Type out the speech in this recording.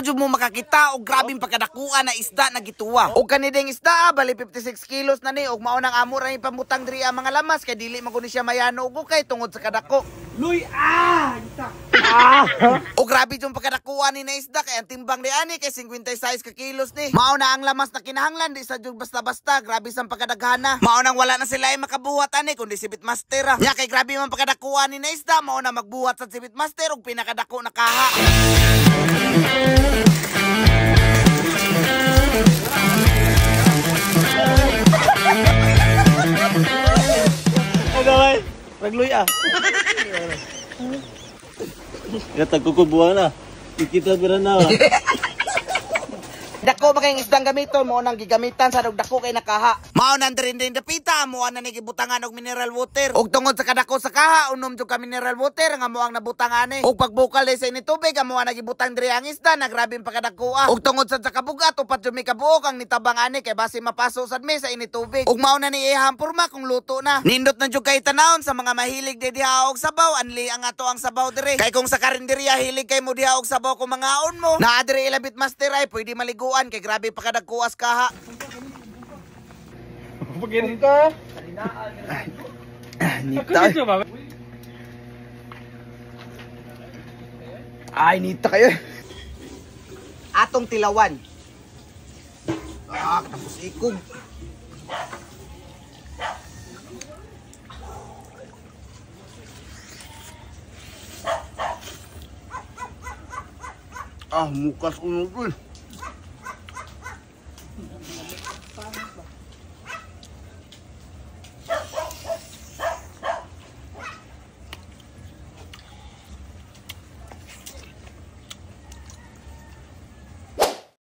pa jud mo makakita og grabing pagkadakuan na isda na gituwa. Og kani ding isda bali 56 kilos na ni og mao nang amo ra pamutang diri ang mga lamas kay dili man guni siya mayano og kay tungod sa kadako. Luy O grabe yung pagkadakuan ni na isda kay ang timbang ni ani kay 56 ka kilos ni. Mao na ang lamas na kinahanglan di sa jud basta-basta, grabe sang pagkadaghana. Mao nang wala na sila ay makabuhat ani kundi si Bitmaster. Nya kay grabe man pagkadakuan ni na isda, mao na magbuhat sa si Bitmaster og pinakadako na kaha. Agaway, ragluy Kata kukubuhan na. Ikita bira na. Dako makayong isdang gamiton mo nang gigamitan sa dako kay nakaha. Mao nang din dapita mo na ni gibutangan og mineral water. Og tungod sa kadako sa kaha unom jud ka mineral water nga mo ang nabutangan ni. Og pagbukal sa ini tubig amo ang nagibutang diri ang isda na grabing pagkadakoa. Og tungod sa kabugat upat jud mi kabuok ang nitabang ani kay base mapaso sad mi sa ini tubig. Og mao na ni iham porma kung luto na. Nindot na jud kay tanawon sa mga mahilig diha og sabaw anli ang ato ang sabaw diri. Kay kung sa karinderya hilig kay mo diha og sabaw kung mangaon mo. Naa diri ila Bitmaster ay pwede maligo kay grabe pa kadagkuas kaha. Pagin ka. Nita. Ay, nita kayo. Atong tilawan. Tapos ikog. Mukas ko nung